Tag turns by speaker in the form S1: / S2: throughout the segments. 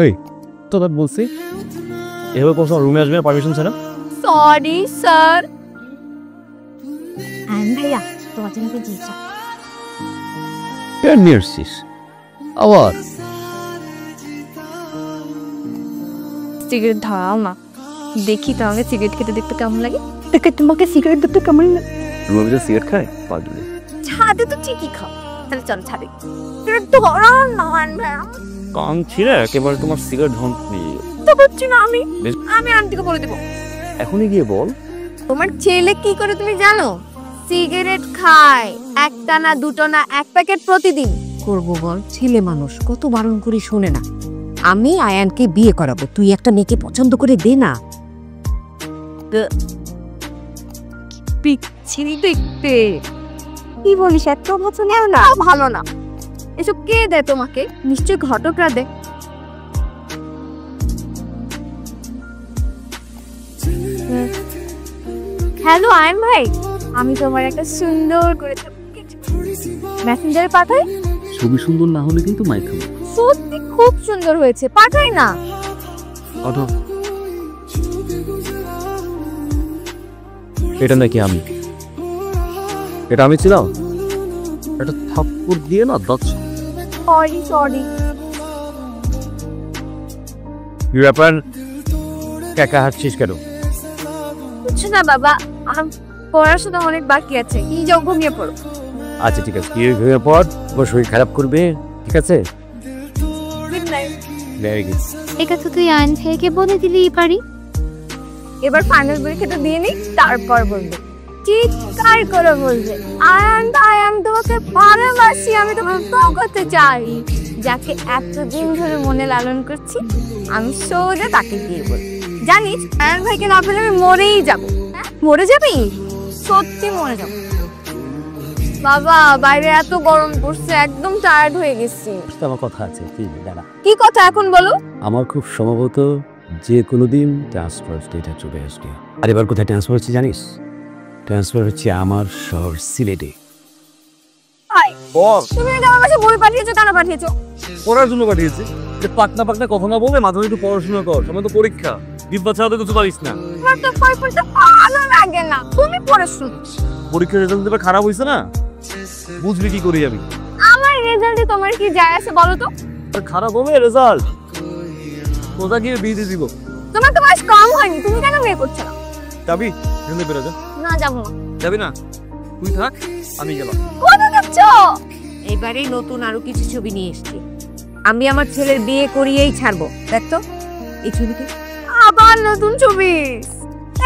S1: এই তোদের বলছি এভাবে কোন রুমে আসবে পারমিশন ছাড়া।
S2: Sorry sir. ভাইয়া তোমার জন্য কি জিনিস
S1: কেন নিয়ে আসছিস আবার?
S2: সিগারেট ধরাও না, দেখি তোমাকে সিগারেট খেতে দেখতে কেমন লাগে। দেখে তোমাকে সিগারেট দেখতে কেমন লাগে?
S1: রুমে ভিতরে সিগারেট খায় পাগলি।
S2: ছাদে তো ঠিকই খাও, তাহলে চল ছাদে। সিগারেট তো ধরাও না ভাইয়া।
S1: কান ছিঁড়ে একেবারে তোমার সিগারেট ধন নিয়ে
S2: তো বলছি না আমি আন্টিকে বলে দেবো।
S1: এখনই গিয়ে বল।
S2: তোমার ছেলে কি করে তুমি জানো? সিগারেট খায় একটা না দুটো না, এক প্যাকেট প্রতিদিন।
S3: করবো বল, ছেলে মানুষ কত বারণ করে শোনে না। আমি আয়ানকে বিয়ে করাবো, তুই একটা মেয়েকে পছন্দ করে দে না।
S2: পিচ্ছিরি দেখতে। কি বলিস, এত ভালো নেও না, ভালো না। এসব কে দেয় তোমাকে? নিশ্চয় ঘটকরা দেয়। হ্যালো আয়ন ভাই, আমি তোমার একটা সুন্দর করে মেসেঞ্জারে পাঠাই।
S1: ছবি সুন্দর না হলে কিন্তু মাইক খাবো।
S2: সত্যি খুব সুন্দর হয়েছে, পাঠাই না।
S1: এটা নাকি আমি? এটা আমি ছিলাম? এটা থাপ্পড় দিয়ে না দাঁত।
S2: সরি
S1: কি ব্যাপার, একা হাঁটছিস কেন?
S2: কিছু না বাবা, পড়াশোনা অনেক বাকি আছে, কি যাও ঘুমিয়ে পড়ো।
S1: আচ্ছা ঠিক আছে, কি ঘুমিয়ে পড়, তোর শরীর খারাপ করবে। ঠিক আছে,
S2: গুড নাইট।
S1: Very good.
S4: এটা তো তুই আয়ন ভাইকে বলে দিলেই পারি।
S2: এবার ফাইনাল পরীক্ষাটা দিয়ে নি, তারপর বলবে, চিৎকার করে বলবে, আয়ান তোমাকে ভালোবাসি, আমি তোমাকে বিয়ে করতে চাই। যাকে এতদিন ধরে মনে লালন করছি, আমি সোজা তাকে বিয়ে বলবো। জানিস আয়ান ভাইকে না পেলে আমি মরেই যাবো। মরে যাবি? সত্যি মরে যাবো। বাবা বাইরে এত গরম পড়ছে, একদম টায়ার্ড হয়ে গেছি।
S1: আমার কথা আছে, দাঁড়া।
S2: কি কথা এখন বলো?
S1: আমার খুব সম্ভবত যে কোনো দিন ট্রান্সফার ডেটা চলে আসবে। আর এবার কোথায় ট্রান্সফার হচ্ছে জানিস? ট্রান্সফার হচ্ছে আমার শহর সিলেটে।
S2: তুমি আমার কাছে বই পাঠিয়েছো, কেন পাঠিয়েছো?
S1: পড়ার জন্য পাঠিয়েছি। পাকনা কথা না বলে মাঝে একটু পড়াশোনা কর, সময় তো পরীক্ষা। বিদ্যা ছাড়া তো কিছু পারিস না।
S2: তোমার তো বই পড়তে ভালো লাগে না, তুমি পড়াশোনা।
S1: পরীক্ষার রেজাল্ট এবার খারাপ হয়েছে না, বুঝবি কি করি আমি।
S2: আমার রেজাল্টে তোমার কি যায় আসে বলো তো?
S1: খারাপ হবে রেজাল্ট, কোথা গিয়ে বিয়ে দিয়ে দিব।
S2: তোমার তো বয়স কম হয়নি, তুমি কেন বিয়ে করছো না?
S1: যাবি এখানে বেরো যা।
S2: না যাবো না।
S1: যাবি না? তুই থাক, আমি গেলাম।
S2: কোথায় যাচ্ছ?
S3: এবারে নতুন আরো কিছু ছবি নিয়ে এসছি। আমি আমার ছেলের বিয়ে করিয়েই ছাড়বো। দেখ তো এই ছবিতে
S2: আবার নতুন ছবি।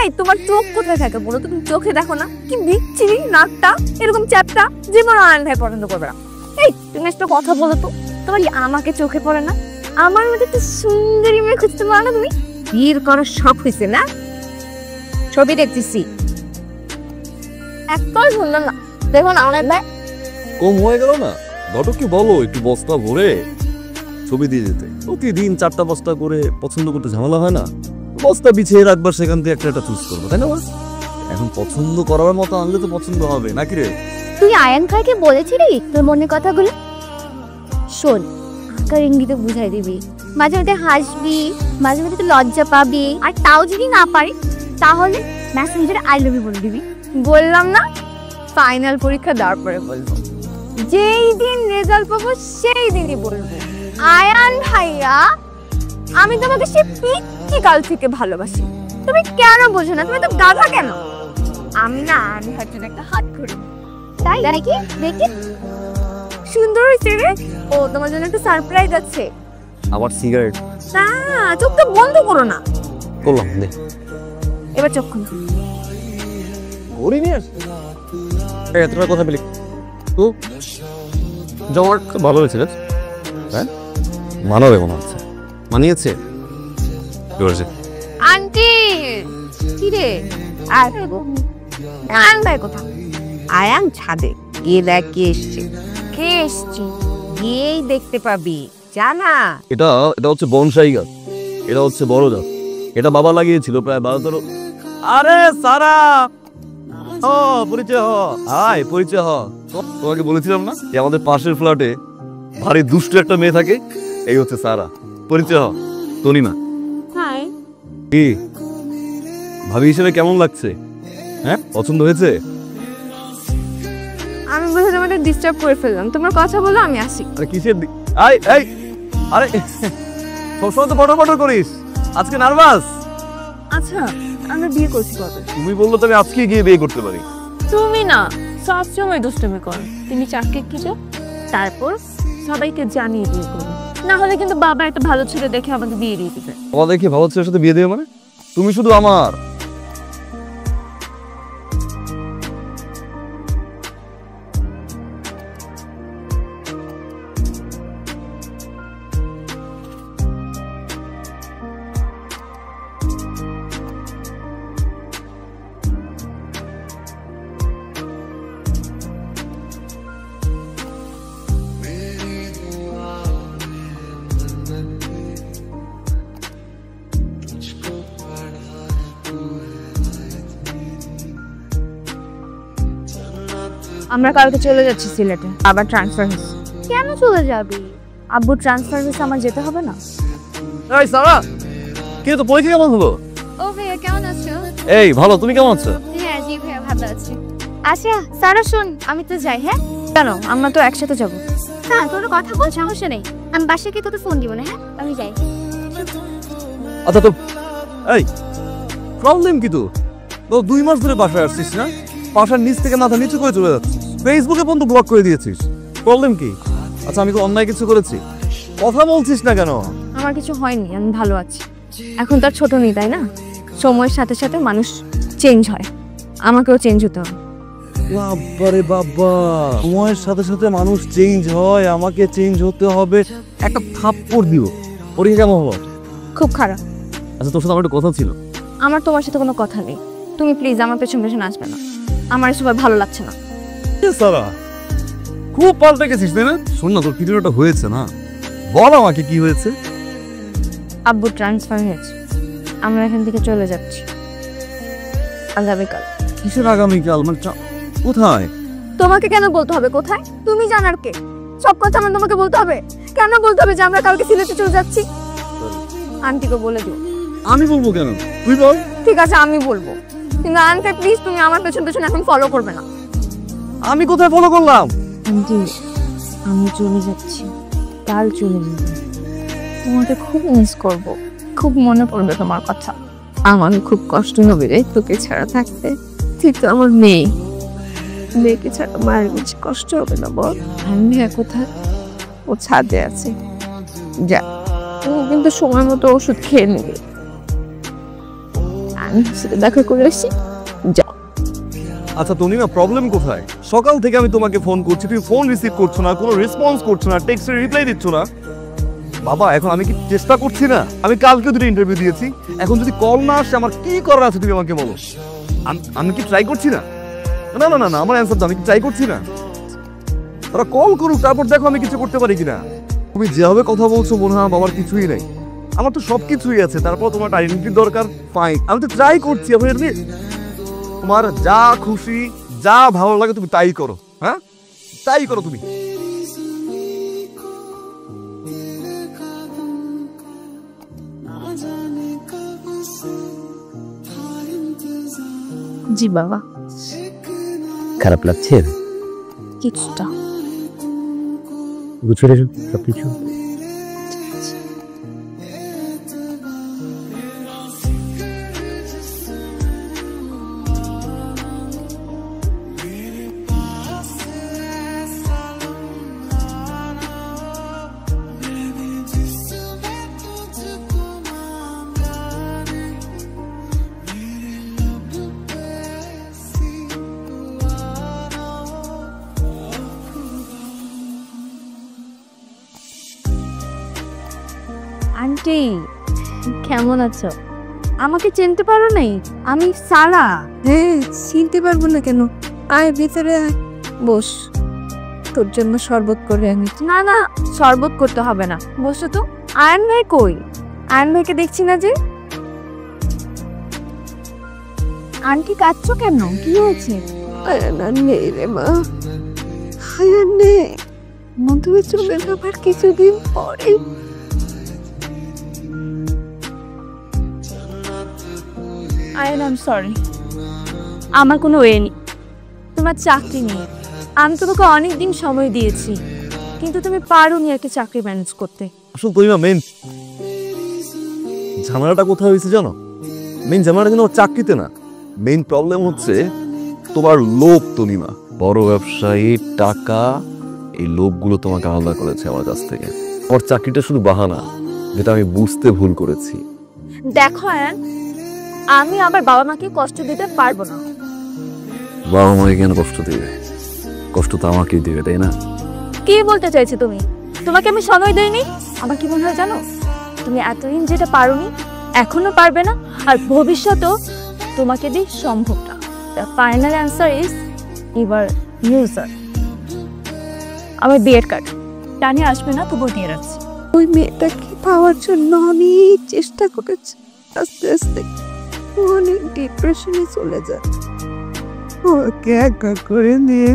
S2: এই তোমার চোখ কোথায় থাকে বলো? তুমি চোখে দেখো না কি বিচ্ছিরি নাকটা, এরকম চ্যাপটা, জীবন আয়ন ভাই পছন্দ করবে না। এই তুমি একটা কথা বলো তো, তোমার আমাকে চোখে পড়ে না? আমার মধ্যে একটা সুন্দরী মেয়ে খুঁজতে পারো না তুমি?
S3: বিয়ের করার শখ হয়েছে না? ছবি দেখতেছি।
S2: একটাও সুন্দর না, দেখো না আয়ন ভাই।
S5: কম হয়ে গেল না? ঘটককে বলো একটু বস্তা ভরে ছবি দিয়ে যেতে। প্রতিদিন 4টা বস্তা করে পছন্দ করতে ঝামেলা হয় না? বস্তা বিছিয়ে রাখবার, সেখান থেকে একটা চুজ করবো, তাই না? এখন পছন্দ করার মতো আনলে তো পছন্দ হবে নাকি রে?
S4: তুই আয়ন ভাইকে বলেছিলি তোর মনের কথাগুলো? শোন, আকার ইঙ্গিতে বুঝাই দিবি, মাঝে মধ্যে হাসবি, মাঝে মধ্যে তুই লজ্জা পাবি, আর তাও যদি না পারি তাহলে মেসেঞ্জারে আই লাভ ইউ বলে দিবি।
S2: বললাম না ফাইনাল পরীক্ষা দেওয়ার পরে বলবো, যেই দিন রেজাল্ট পাবো সেই দিনই বলবো, আয়ান ভাইয়া আমি তোমাকে সে পিচ্চি কাল থেকে ভালোবাসি। তুমি কেন বোঝো না? তুমি তো গাধা কেন? আমি না আয়ান ভাইয়ের জন্য একটা হাত করি।
S4: তাই নাকি? দেখি
S2: সুন্দর হয়েছে রে। ও তোমার জন্য একটা সারপ্রাইজ আছে।
S1: আবার সিগারেট?
S2: না চোখটা বন্ধ করো না।
S1: করলাম দে।
S2: এবার চোখ খুলো।
S1: ঘুরি নিয়ে আস। এতটা কথা বলি তো জমার ভালো হয়েছে রে। হ্যাঁ মানাবে মনে হচ্ছে। মানিয়েছে?
S2: আন্টি কি রে? আয়ান ভাই কোথা?
S3: আয়ান ছাদে গিয়ে দেখ কে এসছে।
S2: কে এসছি?
S3: গিয়েই দেখতে পাবি, জানা।
S5: এটা হচ্ছে বনসাই গাছ, এটা হচ্ছে বড় গাছ। এটা বাবা লাগিয়েছিল প্রায় 12-13। আরে সারা, ও পরিচয় হ, আয় পরিচয় হ। তোমাকে বলেছিলাম না যে আমাদের পাশের ফ্ল্যাটে ভারী দুষ্ট একটা মেয়ে থাকে, এই হচ্ছে সারা। পরিচয় হও, তনিমা।
S2: হাই।
S5: কি ভাবি হিসেবে কেমন লাগছে? হ্যাঁ, পছন্দ হয়েছে?
S2: আমি বোধহয় তোমাকে ডিস্টার্ব করে ফেললাম, তোমরা কথা বলো, আমি আসি।
S5: আরে কিসের আরে সবসময় তো বটর বটর করিস, আজকে নার্ভাস?
S2: আচ্ছা, আমরা বিয়ে করছি কবে?
S5: তুমি বললো তো আমি আজকে গিয়ে বিয়ে করতে পারি।
S2: তুমি না সবসময় দুষ্টুমি করো। তুমি চাকরি কি যাও, তারপর সবাইকে জানিয়ে বিয়ে করো, না হলে কিন্তু বাবা একটা ভালো ছেলে দেখে আমাকে বিয়ে দিয়ে দিবে।
S5: বাবা দেখে ভালো ছেলের সাথে বিয়ে দেবে মানে? তুমি শুধু আমার।
S2: আমরা কালকে চলে যাচ্ছি সিলেটে, আবার ট্রান্সফার হয়েছে।
S4: কেন চলে যাবি?
S2: আব্বু ট্রান্সফার হয়েছে, আমার যেতে হবে না?
S5: এই সারা, কি তো পরীক্ষা কেমন হলো?
S4: ও ভাইয়া কেমন আছো?
S5: এই ভালো, তুমি কেমন আছো?
S4: হ্যাঁ জি ভাইয়া ভালো আছি। আচ্ছা সারা শোন, আমি তো যাই। হ্যাঁ
S2: কেন, আমরা তো একসাথে যাবো।
S4: হ্যাঁ তোর কথা বল, সমস্যা নেই। আমি বাসায় গিয়ে তোকে ফোন দিব না। হ্যাঁ আমি যাই।
S5: আচ্ছা তো এই প্রবলেম কি তো 2 মাস ধরে বাসায় আসছিস না, বাসার নিচ থেকে মাথা নিচু করে চলে যাচ্ছিস, ফেসবুকে পর্যন্ত ব্লক করে দিয়েছিস, প্রবলেম কি? আচ্ছা আমি তো অন্যায় কিছু করেছি? কথা বলছিস না কেন?
S2: আমার কিছু হয়নি, আমি ভালো আছি। এখন তার ছোট নেই, তাই না? সময়ের সাথে সাথে মানুষ চেঞ্জ হয়, আমাকেও চেঞ্জ হতে হবে।
S5: বাবারে বাবা, সময়ের সাথে সাথে মানুষ চেঞ্জ হয়, আমাকে চেঞ্জ হতে হবে। একটা থাপ্পড় দিও। পরীক্ষা কেমন হলো?
S2: খুব খারাপ।
S5: আচ্ছা তোর সাথে আমার একটা কথা ছিল।
S2: আমার তোমার সাথে কোনো কথা নেই, তুমি প্লিজ আমার পেছন পেছন আসবে না, আমার এসব আর ভালো লাগছে না।
S5: সারা খুব পাল্টে গেছিস তাই না? শোন না, তোর ভিডিওটা হয়েছে না, বল আমাকে কি হয়েছে।
S2: আব্বু ট্রান্সফার হয়েছে, আমরা এখান থেকে চলে যাচ্ছি আগামীকাল।
S5: কিসের আগামীকাল? মানে কোথায়?
S2: তোমাকে কেন বলতে হবে কোথায়? তুমি জানার কে? সব কথা আমার তোমাকে বলতে হবে? কেন বলতে হবে যে আমরা কালকে সিলেটে চলে যাচ্ছি? আন্টিকে বলে দিও।
S5: আমি বলবো কেন? তুই বল।
S2: ঠিক আছে আমি বলবো, কিন্তু আন্টি প্লিজ তুমি আমার পেছন পেছন এখন ফলো করবে না।
S5: আমি কোথায় ফলো করলাম?
S2: আন্টি আমি চলে যাচ্ছি, কাল চলে যাব, তোমাকে খুব মিস করব, খুব মনে পড়বে তোমার কথা। আমার খুব কষ্ট হবে রে তোকে ছাড়া থাকতে। ঠিক তো আমার মেয়েকে ছাড়া মায়ের বেশি কষ্ট হবে না বল? আমি কোথায়? ও ছাদে আছে, যা তুমি কিন্তু সময় মতো ওষুধ খেয়ে নেবে। আমি সাথে দেখা করে আসি, যাও।
S5: আচ্ছা তনিমা, প্রবলেম কোথায়? সকাল থেকে আমি তোমাকে ফোন করছি, তুমি ফোন রিসিভ করছো না, কোনো রেসপন্স করছো না, টেক্সটের রিপ্লাই দিচ্ছ না। বাবা এখন আমি কি চেষ্টা করছি না? আমি কালকে 2টা ইন্টারভিউ দিয়েছি, এখন যদি কল না আসে আমার কি করার আছে তুমি আমাকে বলো। আমি কি ট্রাই করছি না? না না না না, আমার অ্যান্সার দাও, আমি কি ট্রাই করছি না? তারা কল করুক, তারপর দেখো আমি কিছু করতে পারি কিনা। তুমি যেভাবে কথা বলছো মনে হয় বাবার কিছুই নাই, আমার তো সব কিছুই আছে, তারপর তোমার আইডেন্টিটির দরকার, ফাইন, আমি তো ট্রাই করছি। তোমার যা খুশি যা ভালো লাগে তুমি তাই করো, হ্যাঁ তাই করো তুমি।
S2: জি বাবা।
S1: খারাপ লাগছে?
S2: কিছুটা।
S1: গুছিয়ে রেখো সবকিছু।
S2: আন্টি কেমন আছো? আমাকে চিনতে পারো নাই? আমি সারা।
S3: হ্যাঁ, চিনতে পারবো না কেন? আয় ভিতরে আয়, বস, তোর জন্য শরবত করে আনি।
S2: না না, শরবত করতে হবে না, বসো তো। আয়ন ভাই কই? আয়ন ভাইকে দেখছি না যে। আন্টি কাঁদছো কেন? কি হয়েছে?
S3: আয়ন আর নেই রে মা, আয়ান নেই, তুমি চলে যাবার কিছুদিন পরে
S2: আই এম সরি, আমার কোনো ওয়ে নেই। তোমার চাকরি নেই, আমি তোমাকে অনেক দিন সময় দিয়েছি, কিন্তু তুমি পারোনি একটা চাকরি ম্যানেজ করতে।
S5: আসলে তুমি মেন ঝামেলাটা কোথায় হয়েছে জানো? মেন ঝামেলাটা কিন্তু আমার চাকরিতে না, মেইন প্রবলেম হচ্ছে তোমার লোভ। তনিমা বড় ব্যবসায়ী, টাকা, এই লোভগুলো তোমাকে আলাদা করেছে আমার কাছ থেকে। আমার চাকরিটা শুধু বাহানা, যেটা আমি বুঝতে ভুল করেছি।
S2: দেখো আয়ান, আমি আমার বাবা মাকে কষ্ট দিতে পারবো না।
S5: বাবা মাকে কেন কষ্ট দিবে? কষ্ট তো আমাকেই দিবে, তাই না?
S2: কি বলতে চাইছো তুমি? তোমাকে আমি সময় দেইনি? আমার কি মনে হয় জানো, তুমি এতদিন যেটা পারোনি এখনো পারবে না, আর ভবিষ্যতেও তোমাকে দিয়ে সম্ভব না। দ্য ফাইনাল অ্যান্সার ইজ এবার ইউজার। আমার বিয়ের কার্ড টানে আসবে না, তবুও দিয়ে রাখছি।
S3: ওই মেয়েটাকে পাওয়ার জন্য অনেক চেষ্টা করেছি, আস্তে আস্তে অনেক ডিপ্রেশনে চলে যায়। ওকে একা করে নিয়ে